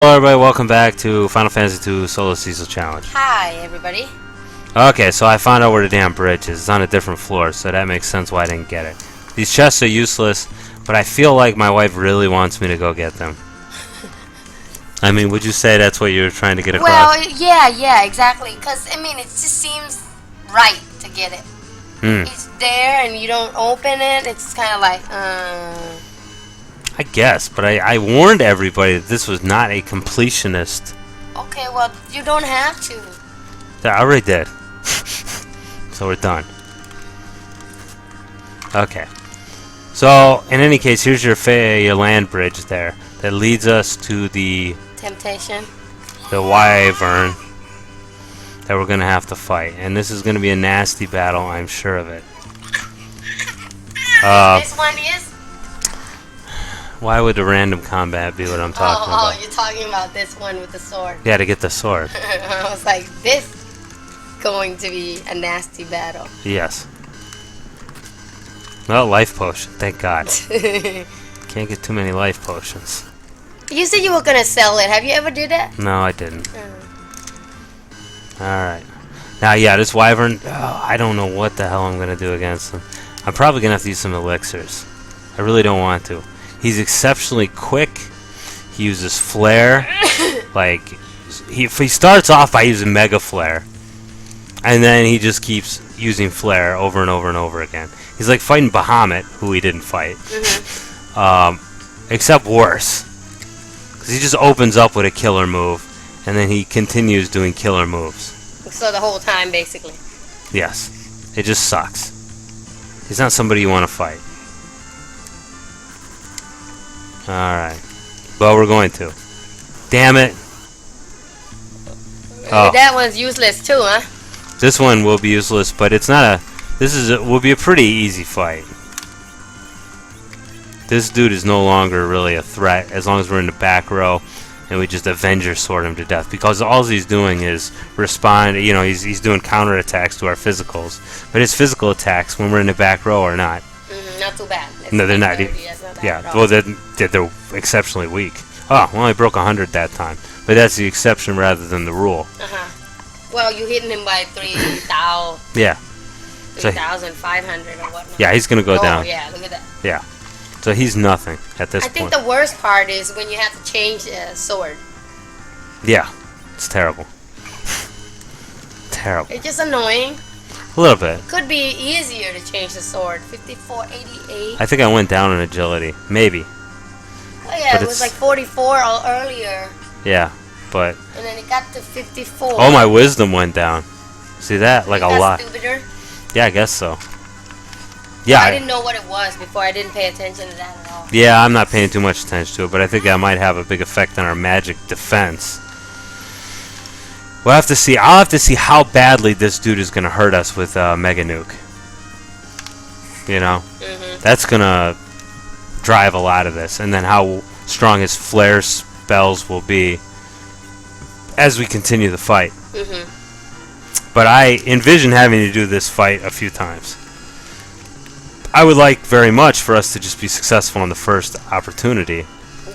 Hello everybody, welcome back to Final Fantasy II Solo Cecil Challenge. Hi, everybody. Okay, so I found out where the damn bridge is. It's on a different floor, so that makes sense why I didn't get it. These chests are useless, but I feel like my wife really wants me to go get them. I mean, would you say that's what you're trying to get across? Well, yeah, exactly. Because, I mean, it just seems right to get it. It's there and you don't open it. It's kind of like, I guess, but I warned everybody that this was not a completionist. Okay, well, you don't have to. I already did. So we're done. Okay. So, in any case, here's your land bridge there that leads us to the Temptation. wyvern that we're going to have to fight. And this is going to be a nasty battle, I'm sure of it. This one is? Why would the random combat be what I'm talking about? Oh, you're talking about this one with the sword. Yeah, to get the sword. I was like, this going to be a nasty battle. Yes. Well, life potion, thank God. Can't get too many life potions. You said you were going to sell it. Have you ever did that? No, I didn't. Alright. Now, yeah, this wyvern, I don't know what the hell I'm going to do against him. I'm probably going to have to use some elixirs. I really don't want to. He's exceptionally quick. He uses flare. Like, he starts off by using mega flare. And then he just keeps using flare over and over and over again. He's like fighting Bahamut, who he didn't fight. Except worse. Because he just opens up with a killer move. And then he continues doing killer moves. So the whole time, basically. Yes. It just sucks. He's not somebody you want to fight. Alright. Well, we're going to. Damn it. Oh. That one's useless too, huh? This one will be useless, but it's not a... will be a pretty easy fight. This dude is no longer really a threat as long as we're in the back row and we just Avenger sword him to death. Because all he's doing is respond, you know, he's doing counterattacks to our physicals. But his physical attacks, when we're in the back row, are not. Not too bad. No, they're not. Yeah, well, they're exceptionally weak. Oh, well, I broke 100 that time. But that's the exception rather than the rule. Well, you hitting him by 3,000. Yeah. 3,500 or whatnot. Yeah, he's going to go down. Oh, yeah, look at that. Yeah. So he's nothing at this point. I think the worst part is when you have to change the sword. Yeah, it's terrible. Terrible. It's just annoying. A little bit. Could be easier to change the sword. 5488. I think I went down in agility. Maybe. Oh yeah, but it was like 44 earlier. Yeah, but... And then it got to 54. Oh, my wisdom went down. See that? Like a lot. Stupider? Yeah, I guess so. Yeah. I didn't know what it was before. I didn't pay attention to that at all. Yeah, I'm not paying too much attention to it, but I think that might have a big effect on our magic defense. We'll have to see. I'll have to see how badly this dude is going to hurt us with Mega Nuke. You know? That's going to drive a lot of this. And then how strong his flare spells will be as we continue the fight. But I envision having to do this fight a few times. I would like very much for us to just be successful on the first opportunity.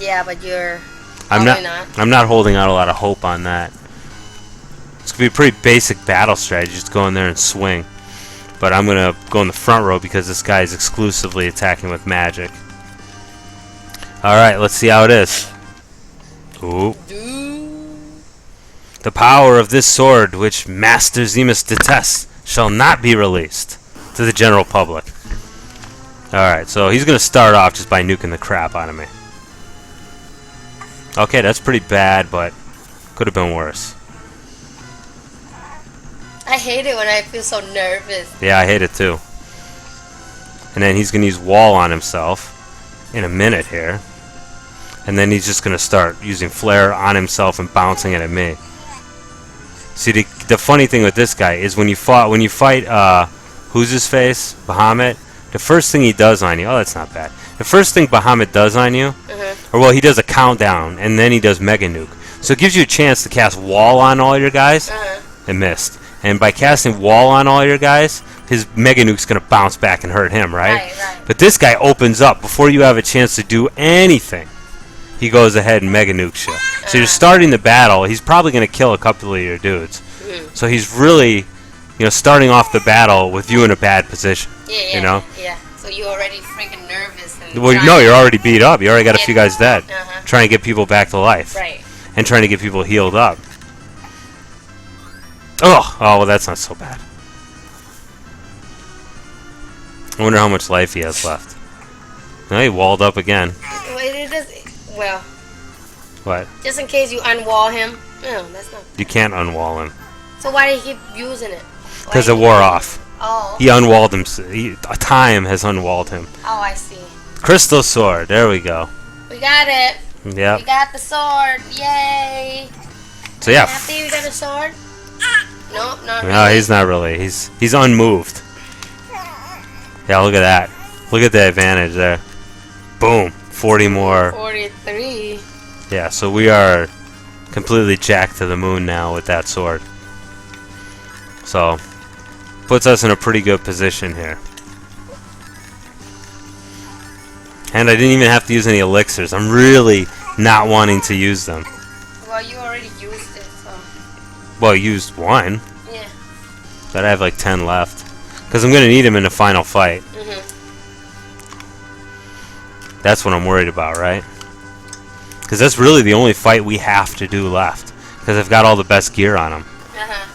Yeah, but you're I'm not. I'm not holding out a lot of hope on that. It's going to be a pretty basic battle strategy, just go in there and swing. But I'm going to go in the front row because this guy is exclusively attacking with magic. Alright, let's see how it is. Ooh. The power of this sword, which Master Zemus detests, shall not be released to the general public. Alright, so he's going to start off just by nuking the crap out of me. Okay, that's pretty bad, but could have been worse. I hate it when I feel so nervous. Yeah, I hate it too. And then he's going to use wall on himself in a minute here. And then he's just going to start using flare on himself and bouncing it at me. See, the funny thing with this guy is when you fight, who's his face? Bahamut? The first thing he does on you, oh, that's not bad. The first thing Bahamut does on you, or well, he does a countdown, and then he does Mega Nuke. So it gives you a chance to cast wall on all your guys. It missed. And by casting wall on all your guys, his Mega Nuke's going to bounce back and hurt him, right? Right. But this guy opens up before you have a chance to do anything. he goes ahead and mega nukes you. So you're starting the battle. He's probably going to kill a couple of your dudes. So he's really, starting off the battle with you in a bad position. Yeah. You know? Yeah. So you're already freaking nervous. And Well, no, you're already beat up. You already got a few guys dead. Uh-huh. Trying to get people back to life. Right. And trying to get people healed up. Oh, well, that's not so bad. I wonder how much life he has left. No, he walled up again. Well, What? just in case you unwall him. No, that's not. You can't unwall him. So why did he keep using it? Because it wore off. Oh. He unwalled him. Time has unwalled him. Oh, I see. Crystal sword. There we go. We got it. Yep. We got the sword. Yay. So yeah. Happy we got a sword? No, not really. No, he's not really. He's unmoved. Yeah, look at that. Look at the advantage there. Boom. 40 more. 43. Yeah, so we are completely jacked to the moon now with that sword. So, puts us in a pretty good position here. And I didn't even have to use any elixirs. I'm really not wanting to use them. Well, you already used it, so. Well, I used one. Yeah. But I have like 10 left. Because I'm going to need him in the final fight. That's what I'm worried about, right? Because that's really the only fight we have to do left. Because I've got all the best gear on him. Uh-huh.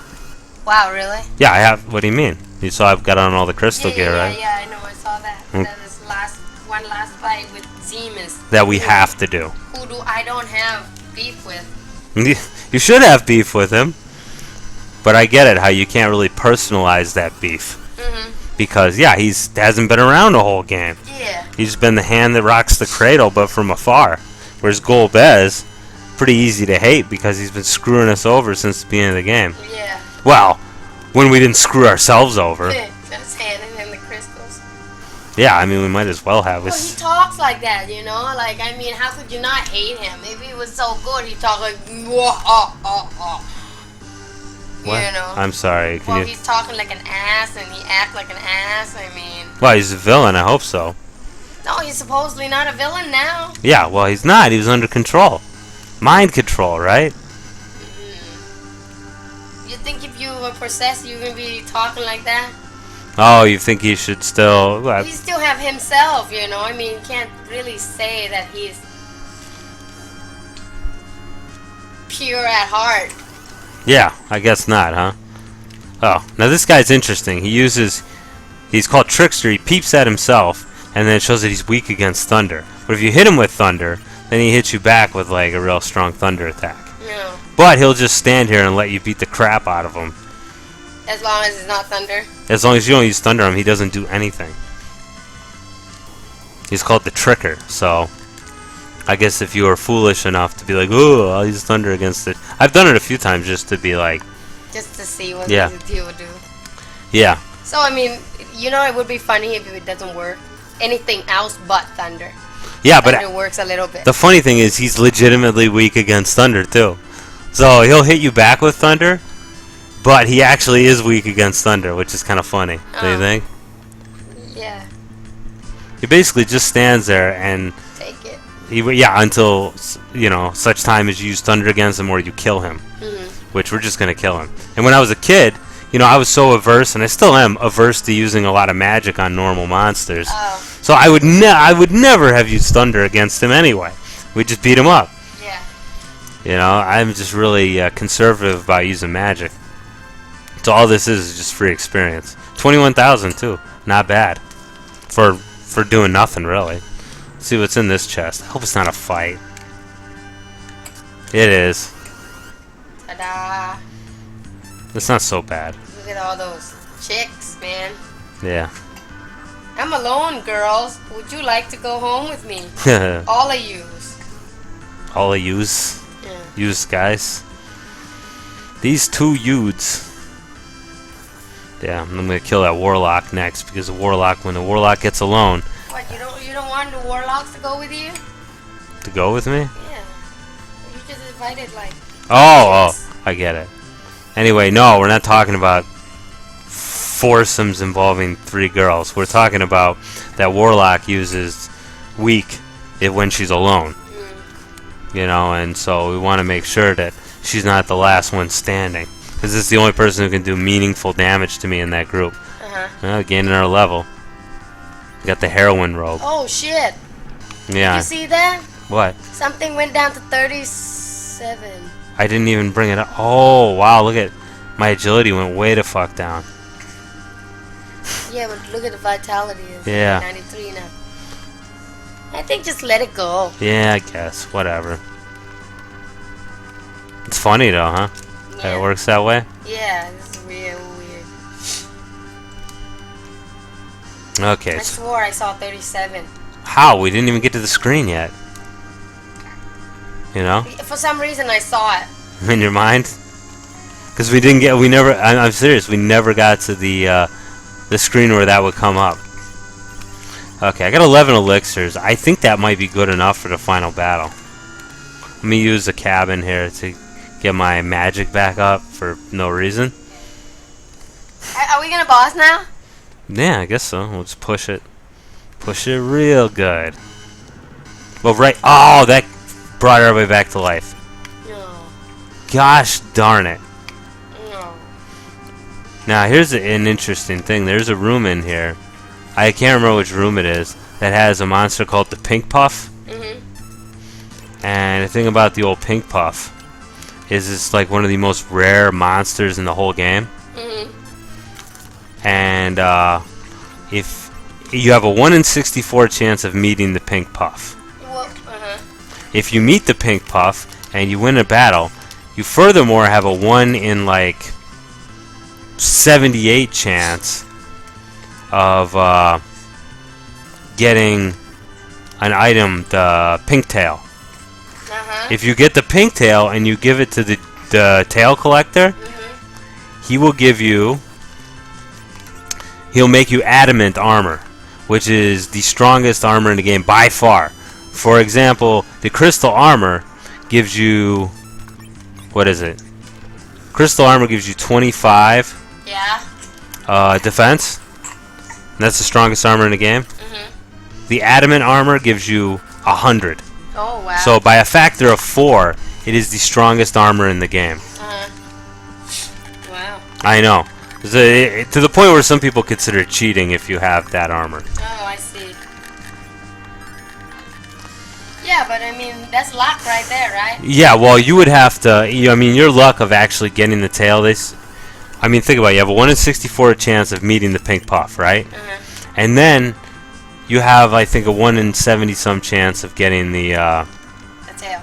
Wow, really? Yeah, I have. What do you mean? You saw I've got on all the crystal gear, right? Yeah, I know. I saw that. That is one last fight with Zemus. That we have to do. Who I don't have beef with. You should have beef with him. But I get it, how you can't really personalize that beef. Because, yeah, he hasn't been around the whole game. Yeah. He's been the hand that rocks the cradle, but from afar. Whereas Golbez, pretty easy to hate because he's been screwing us over since the beginning of the game. Yeah. Well, when we didn't screw ourselves over. Just handing him the crystals. Yeah, I mean, we might as well have. Well, he talks like that, you know? Like, I mean, how could you not hate him? If he was so good, he'd talk like, What? You know? I'm sorry. Well, he's talking like an ass, and he acts like an ass, I mean. Well, he's a villain, I hope so. No, he's supposedly not a villain now. Yeah, well, he's not. He was under control. Mind control, right? You think if you were possessed, you're going to be talking like that? Oh, you think he should still... Well, He still have himself, you know? I mean, you can't really say that he's pure at heart. yeah, I guess not, huh? Oh, now this guy's interesting. He's called Trickster. He peeps at himself, and then it shows that he's weak against thunder. But if you hit him with thunder, then he hits you back with, like, a real strong thunder attack. Yeah. But he'll just stand here and let you beat the crap out of him. As long as it's not thunder. As long as you don't use thunder on him, he doesn't do anything. He's called the Tricker, so I guess if you are foolish enough to be like, oh, I'll use thunder against it. I've done it a few times just to be like... Just to see what Yeah. he would do. Yeah. So, I mean, you know, it would be funny if it doesn't work. Anything else but thunder. Yeah, Thunder but works a little bit. the funny thing is he's legitimately weak against thunder, too. So he'll hit you back with thunder, but he actually is weak against thunder, which is kind of funny. Do you think? Yeah. He basically just stands there and... Take it. Until, such time as you use thunder against him or you kill him. Which we're just going to kill him. And when I was a kid, I was so averse, and I still am averse to using a lot of magic on normal monsters. Oh. So I would never have used thunder against him anyway. We'd just beat him up. Yeah. I'm just really conservative about using magic. So all this is just free experience. 21,000 too. Not bad. For doing nothing, really. Let's see what's in this chest. I hope it's not a fight. It is. Ta-da. It's not so bad. Look at all those chicks, man. Yeah. I'm alone, girls. Would you like to go home with me? All of yous. All of yous. Yeah. Yous, guys. These two youths. Yeah, I'm gonna kill that warlock next because when the warlock gets alone. What, you don't want the warlocks to go with you? To go with me? Yeah. You just invited like. Oh, I get it. Anyway, no, we're not talking about foursomes involving 3 girls. We're talking about that warlock uses weak when she's alone. You know, and so we want to make sure that she's not the last one standing. Because this is the only person who can do meaningful damage to me in that group. Gaining our level. We got the heroin robe. Oh, shit. Yeah. You see that? What? Something went down to 37. I didn't even bring it up. Oh, wow, look at... My agility went way the fuck down. Yeah, but look at the vitality. It's Yeah. 93 now. I think just let it go. Yeah, I guess. Whatever. It's funny, though, huh? Yeah. That it works that way? Yeah, this is real weird. Okay. I swore I saw 37. How? We didn't even get to the screen yet. You know? For some reason, I saw it. In your mind? Because we didn't get... We never... I'm serious. We never got to the screen where that would come up. Okay, I got 11 elixirs. I think that might be good enough for the final battle. Let me use the cabin here to get my magic back up for no reason. Are we gonna boss now? Yeah, I guess so. We'll just push it. Push it real good. Well, right... Oh, that brought everybody back to life. No. Gosh darn it. No. Now, here's an interesting thing. There's a room in here. I can't remember which room it is. That has a monster called the Pink Puff. And the thing about the old Pink Puff is it's like one of the most rare monsters in the whole game. And if you have a 1 in 64 chance of meeting the Pink Puff. If you meet the Pink Puff and you win a battle, you furthermore have a 1 in like 78 chance of getting an item, the Pink Tail. If you get the Pink Tail and you give it to the tail collector, he will give you... He'll make you adamant armor, which is the strongest armor in the game by far. For example, the crystal armor gives you... What is it? Crystal armor gives you 25 defense. And that's the strongest armor in the game. The adamant armor gives you 100. Oh, wow. So by a factor of 4, it is the strongest armor in the game. Wow. I know. To the point where some people consider it cheating if you have that armor. Oh, I see. Yeah, but I mean, that's luck right there, right? Yeah, well, you would have to... I mean, your luck of actually getting the tail... I mean, think about it. You have a 1 in 64 chance of meeting the Pink Puff, right? And then you have, I think, a 1 in 70-some chance of getting the tail.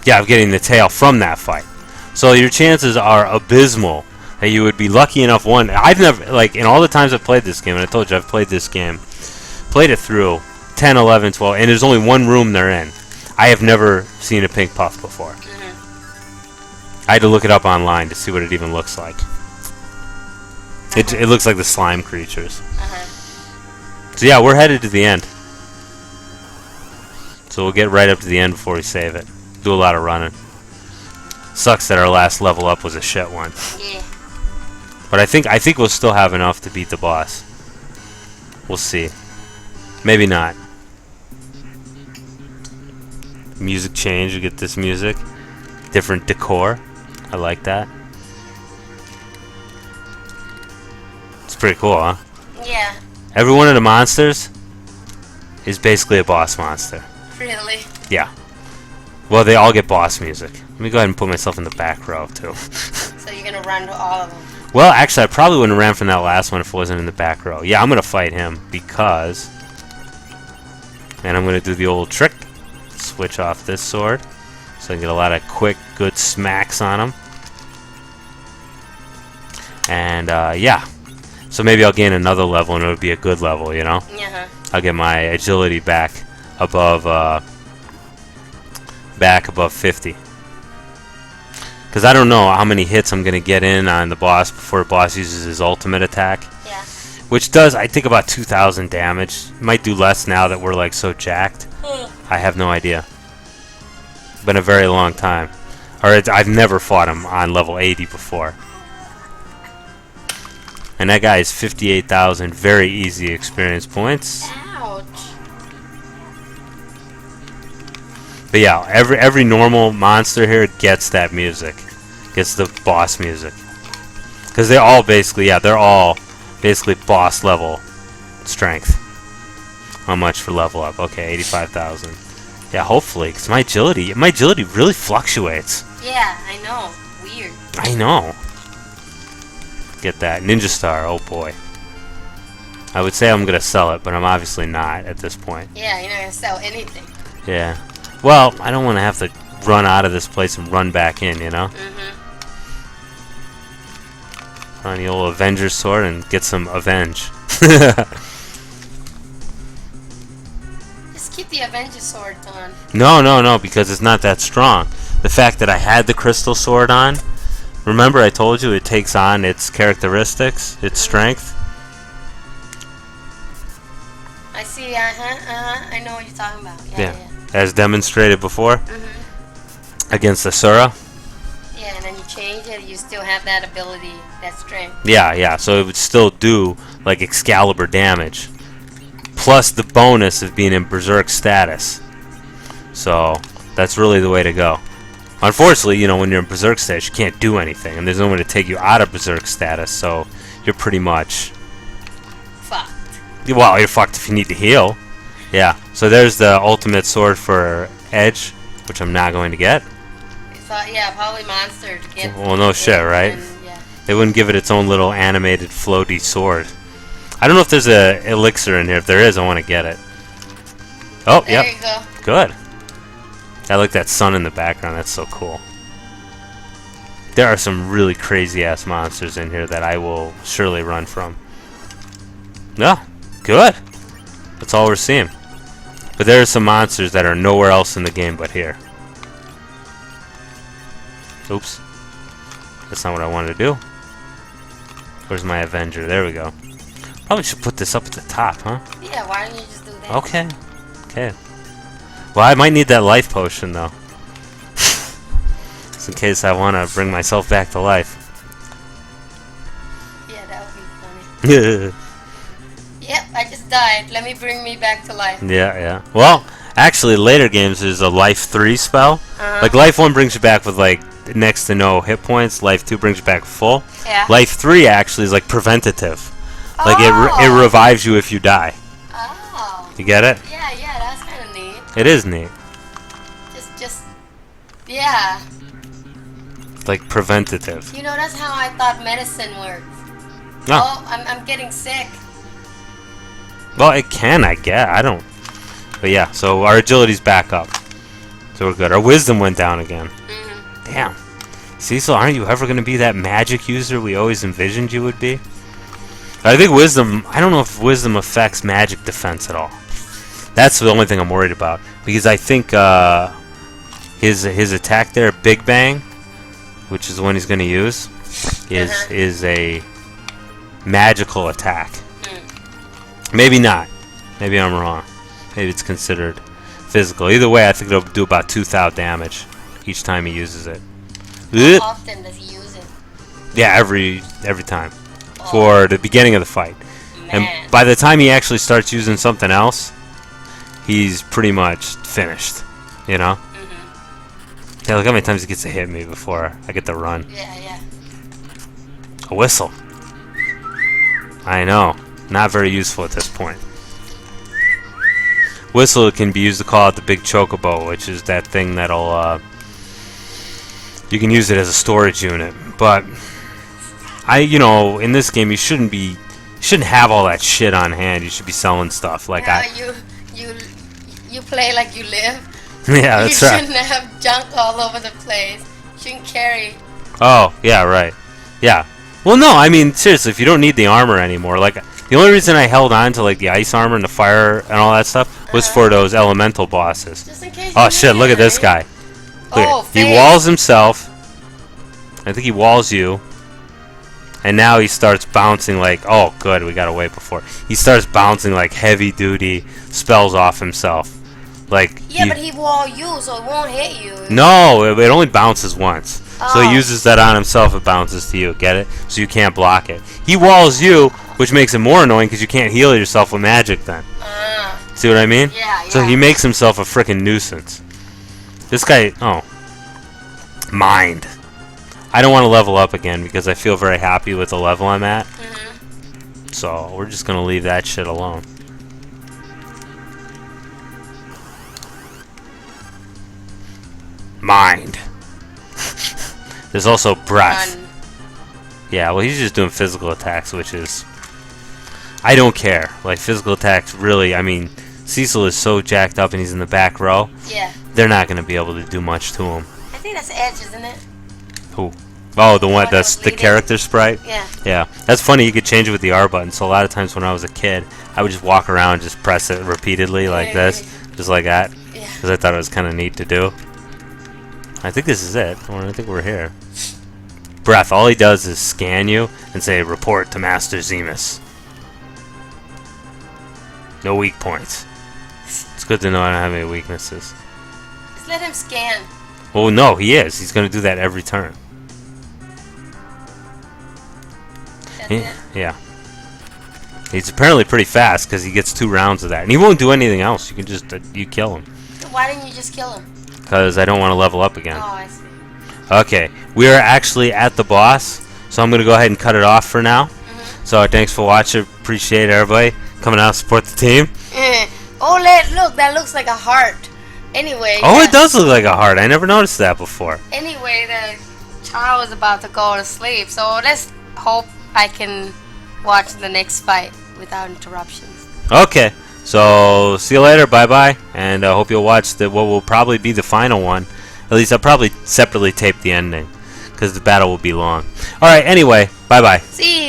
Yeah, of getting the tail from that fight. So your chances are abysmal that you would be lucky enough. I've never, like, in all the times I've played this game, and I told you I've played this game, played it through 10, 11, 12, and there's only one room they're in. I have never seen a Pink Puff before. I had to look it up online to see what it even looks like. It looks like the slime creatures. So yeah, we're headed to the end. So we'll get right up to the end before we save it. Do a lot of running. Sucks that our last level up was a shit one. Yeah. But I think we'll still have enough to beat the boss. We'll see. Maybe not. Music change, you get this music. Different decor. I like that. It's pretty cool, huh? Yeah. Every one of the monsters is basically a boss monster. Really? Yeah. Well, they all get boss music. Let me go ahead and put myself in the back row, too. So you're gonna run to all of them? Well, actually, I probably wouldn't have ran from that last one if it wasn't in the back row. Yeah, I'm going to fight him because... And I'm going to do the old trick. Switch off this sword. So I can get a lot of quick, good smacks on him. And, yeah. So maybe I'll gain another level and it'll be a good level, you know? Yeah. I'll get my agility back above 50. Because I don't know how many hits I'm going to get in on the boss before the boss uses his ultimate attack. Yeah. Which does, I think, about 2,000 damage. Might do less now that we're, like, so jacked. I have no idea. Been a very long time. I've never fought him on level 80 before. And that guy is 58,000 very easy experience points. Ouch. But yeah, every normal monster here gets that music. Gets the boss music. Because they're all basically, they're all basically boss level strength. How much for level up? Okay, 85,000. Yeah, hopefully, because my agility really fluctuates. Yeah, I know. Weird. I know. Get that. Ninja Star, oh boy. I would say I'm going to sell it, but I'm obviously not at this point. Yeah, you're not going to sell anything. Yeah. Well, I don't want to have to run out of this place and run back in, you know? Mm-hmm. On the old Avenger sword and get some avenge. Just keep the Avenger sword on. No, because it's not that strong. The fact that I had the crystal sword on, remember I told you it takes on its characteristics, its strength? I see, I know what you're talking about. Yeah. As demonstrated before against Asura. Yeah, and then you change it, you still have that ability, that strength. Yeah, so it would still do like Excalibur damage. Plus the bonus of being in Berserk status. So that's really the way to go. Unfortunately, when you're in Berserk status, you can't do anything, and there's no way to take you out of Berserk status, so you're pretty much fucked. Well, you're fucked if you need to heal. Yeah, so there's the ultimate sword for Edge, which I'm not going to get. Yeah, probably monster to get. Well, no shit, right? Yeah. They wouldn't give it its own little animated floaty sword. I don't know if there's a elixir in here. If there is, I want to get it. Oh, there yep. You go. Good. I like that sun in the background. That's so cool. There are some really crazy-ass monsters in here that I will surely run from. Yeah, good. That's all we're seeing. But there are some monsters that are nowhere else in the game but here. Oops. That's not what I wanted to do. Where's my Avenger? There we go. Probably should put this up at the top, huh? Yeah, why don't you just do that? Okay. Well, I might need that life potion, though. Just in case I want to bring myself back to life. Yeah, that would be funny. Yep, I just died. Let me bring me back to life. Yeah. Well, actually, later games there's a life 3 spell. Like life 1 brings you back with like next to no hit points. Life 2 brings you back full. Yeah. Life 3 actually is like preventative. Like it revives you if you die. Oh. You get it? Yeah, that's kind of neat. It is neat. Yeah. Like preventative. That's how I thought medicine works. No. Oh, I'm getting sick. Well, it can, I guess. I don't. But yeah, so our agility's back up. So we're good. Our wisdom went down again. Damn. Cecil, aren't you ever going to be that magic user we always envisioned you would be? I think wisdom, I don't know if wisdom affects magic defense at all. That's the only thing I'm worried about. Because I think his attack there, Big Bang, which is the one he's going to use, is a magical attack. Maybe not. Maybe I'm wrong. Maybe it's considered physical. Either way, I think it'll do about 2,000 damage each time he uses it. How often does he use it? Yeah, every time. For the beginning of the fight. Man. And by the time he actually starts using something else, he's pretty much finished. Yeah, look how many times he gets to hit me before I get to run. Yeah. A whistle. I know. Not very useful at this point. Whistle can be used to call out the big chocobo, which is that thing that'll you can use it as a storage unit. But in this game you shouldn't have all that shit on hand. You should be selling stuff like you play like you live. Yeah, that's right. You shouldn't have junk all over the place. You shouldn't carry. Oh, yeah, right. Yeah. Well, no, I mean seriously, if you don't need the armor anymore, like the only reason I held on to like the ice armor and the fire and all that stuff was for those elemental bosses. Just in case. Oh shit! Look at this guy. Look he walls himself. I think he walls you. And now he starts bouncing like, oh good, we gotta wait before. He starts bouncing like heavy duty spells off himself. Like but he wall you, so it won't hit you. No, it only bounces once. So he uses that on himself, it bounces to you, get it? So you can't block it. He walls you, which makes it more annoying because you can't heal yourself with magic then. See what I mean? Yeah. So he makes himself a frickin' nuisance. This guy... Oh. Mind. I don't want to level up again because I feel very happy with the level I'm at. So, we're just going to leave that shit alone. Mind. There's also breath. None. Yeah, well, he's just doing physical attacks, which is... I don't care. Like, physical attacks, really, I mean, Cecil is so jacked up and he's in the back row. Yeah. They're not going to be able to do much to him. I think that's Edge, isn't it? Who? Oh, the one, that that's was the leading. character sprite? Yeah. Yeah. That's funny, you could change it with the R button. So a lot of times when I was a kid, I would just walk around and just press it repeatedly like this. Just like that. Yeah. Because I thought it was kind of neat to do. I think this is it. I think we're here. Breath. All he does is scan you and say, report to Master Zemus. No weak points. It's good to know I don't have any weaknesses. Just let him scan. Oh, no, he is. He's going to do that every turn. That's it. Yeah. He's apparently pretty fast because he gets 2 rounds of that. And he won't do anything else. You can just, you kill him. Why didn't you just kill him? Because I don't want to level up again. Oh, I see. Okay, we are actually at the boss, so I'm going to go ahead and cut it off for now. So thanks for watching. Appreciate everybody coming out to support the team. Oh, look, that looks like a heart. Anyway. Oh, it does look like a heart. I never noticed that before. Anyway, the child is about to go to sleep, so let's hope I can watch the next fight without interruptions. Okay, so see you later. Bye-bye. And I hope you'll watch what will probably be the final one. At least I'll probably separately tape the ending because the battle will be long. All right, anyway, bye-bye. See you.